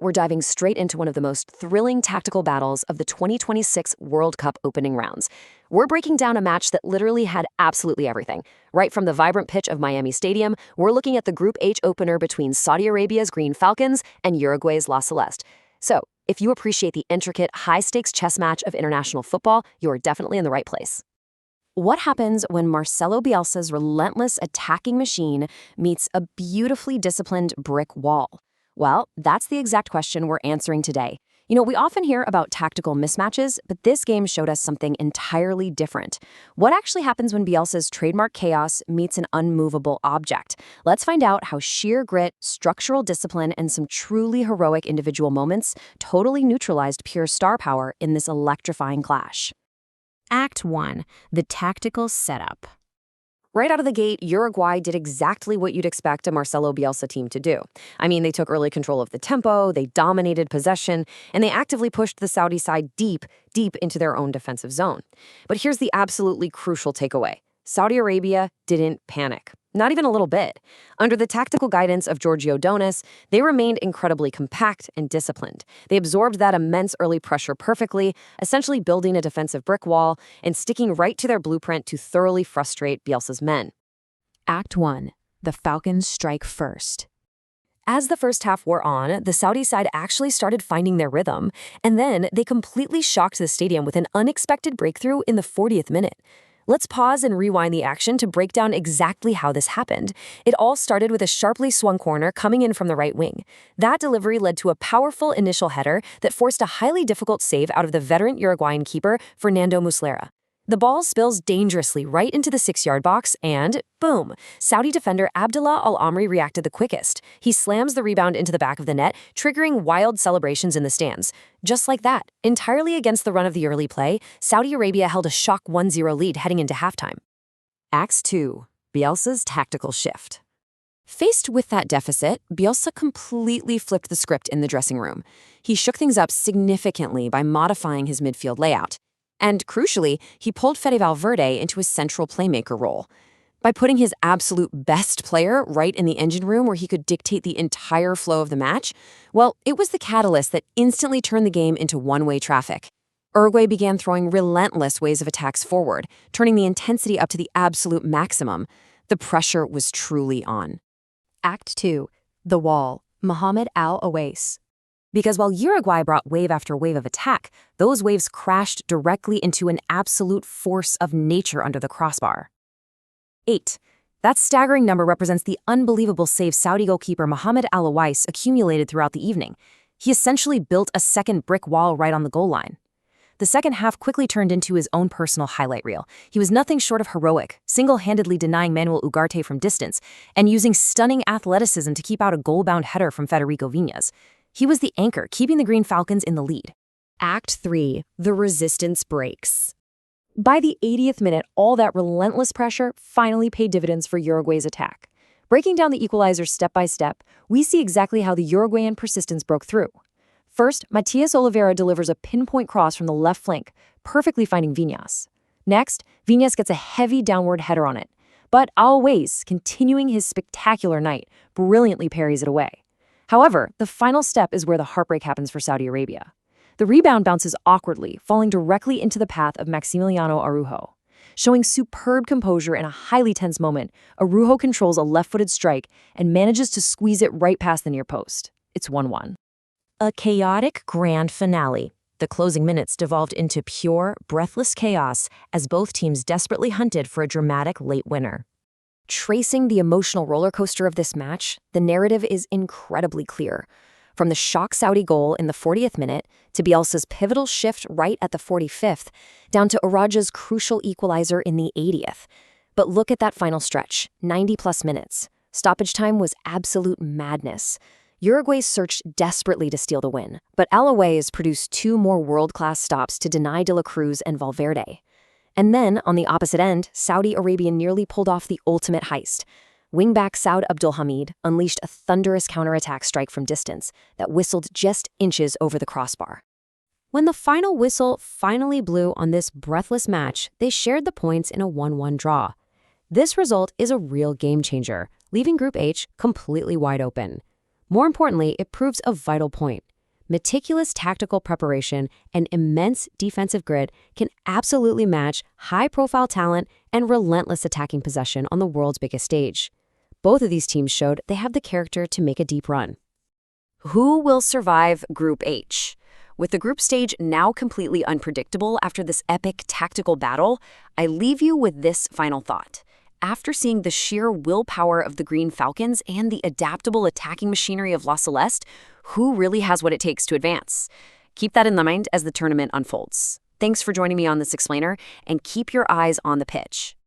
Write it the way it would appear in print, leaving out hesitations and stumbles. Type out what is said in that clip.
we're diving straight into one of the most thrilling tactical battles of the 2026 World Cup opening rounds. We're breaking down a match that literally had absolutely everything. Right from the vibrant pitch of Miami Stadium, we're looking at the Group H opener between Saudi Arabia's Green Falcons and Uruguay's La Celeste. So, if you appreciate the intricate, high-stakes chess match of international football, you're definitely in the right place. What happens when Marcelo Bielsa's relentless attacking machine meets a beautifully disciplined brick wall? Well, that's the exact question we're answering today. We often hear about tactical mismatches, but this game showed us something entirely different. What actually happens when Bielsa's trademark chaos meets an unmovable object? Let's find out how sheer grit, structural discipline, and some truly heroic individual moments totally neutralized pure star power in this electrifying clash. Act 1. The tactical setup. Right out of the gate, Uruguay did exactly what you'd expect a Marcelo Bielsa team to do. They took early control of the tempo, they dominated possession, and they actively pushed the Saudi side deep into their own defensive zone. But here's the absolutely crucial takeaway. Saudi Arabia didn't panic. Not even a little bit. Under the tactical guidance of Georgios Donis, they remained incredibly compact and disciplined. They absorbed that immense early pressure perfectly, essentially building a defensive brick wall and sticking right to their blueprint to thoroughly frustrate Bielsa's men. Act 1. The Falcons strike first. As the first half wore on, the Saudi side actually started finding their rhythm, and then they completely shocked the stadium with an unexpected breakthrough in the 40th minute. Let's pause and rewind the action to break down exactly how this happened. It all started with a sharply swung corner coming in from the right wing. That delivery led to a powerful initial header that forced a highly difficult save out of the veteran Uruguayan keeper, Fernando Muslera. The ball spills dangerously right into the 6-yard box and, boom, Saudi defender Abdulelah Al-Amri reacted the quickest. He slams the rebound into the back of the net, triggering wild celebrations in the stands. Just like that, entirely against the run of the early play, Saudi Arabia held a shock 1-0 lead heading into halftime. Act 2. Bielsa's tactical shift. Faced with that deficit, Bielsa completely flipped the script in the dressing room. He shook things up significantly by modifying his midfield layout. And crucially, he pulled Fede Valverde into a central playmaker role. By putting his absolute best player right in the engine room where he could dictate the entire flow of the match, well, it was the catalyst that instantly turned the game into one-way traffic. Uruguay began throwing relentless waves of attacks forward, turning the intensity up to the absolute maximum. The pressure was truly on. Act 2. The wall. Mohammed Al-Owais. Because while Uruguay brought wave after wave of attack, those waves crashed directly into an absolute force of nature under the crossbar. 8. That staggering number represents the unbelievable save Saudi goalkeeper Mohammed Al-Owais accumulated throughout the evening. He essentially built a second brick wall right on the goal line. The second half quickly turned into his own personal highlight reel. He was nothing short of heroic, single-handedly denying Manuel Ugarte from distance, and using stunning athleticism to keep out a goal-bound header from Federico Viñas. He was the anchor, keeping the Green Falcons in the lead. Act 3. The resistance breaks. By the 80th minute, all that relentless pressure finally paid dividends for Uruguay's attack. Breaking down the Equalizer step by step, we see exactly how the Uruguayan persistence broke through. First, Matias Oliveira delivers a pinpoint cross from the left flank, perfectly finding Viñas. Next, Viñas gets a heavy downward header on it. But Al-Owais, continuing his spectacular night, brilliantly parries it away. However, the final step is where the heartbreak happens for Saudi Arabia. The rebound bounces awkwardly, falling directly into the path of Maximiliano Araújo. Showing superb composure in a highly tense moment, Araújo controls a left-footed strike and manages to squeeze it right past the near post. It's 1-1. A chaotic grand finale. The closing minutes devolved into pure, breathless chaos as both teams desperately hunted for a dramatic late winner. Tracing the emotional roller coaster of this match, the narrative is incredibly clear. From the shock Saudi goal in the 40th minute to Bielsa's pivotal shift right at the 45th, down to Araújo's crucial equalizer in the 80th. But look at that final stretch, 90-plus minutes. Stoppage time was absolute madness. Uruguay searched desperately to steal the win, but Al-Owais produced 2 more world-class stops to deny De La Cruz and Valverde. And then, on the opposite end, Saudi Arabia nearly pulled off the ultimate heist. Wingback Saud Abdulhamid unleashed a thunderous counterattack strike from distance that whistled just inches over the crossbar. When the final whistle finally blew on this breathless match, they shared the points in a 1-1 draw. This result is a real game-changer, leaving Group H completely wide open. More importantly, it proves a vital point. Meticulous tactical preparation and immense defensive grit can absolutely match high-profile talent and relentless attacking possession on the world's biggest stage. Both of these teams showed they have the character to make a deep run. Who will survive Group H? With the group stage now completely unpredictable after this epic tactical battle, I leave you with this final thought. After seeing the sheer willpower of the Green Falcons and the adaptable attacking machinery of La Celeste, who really has what it takes to advance? Keep that in mind as the tournament unfolds. Thanks for joining me on this explainer, and keep your eyes on the pitch.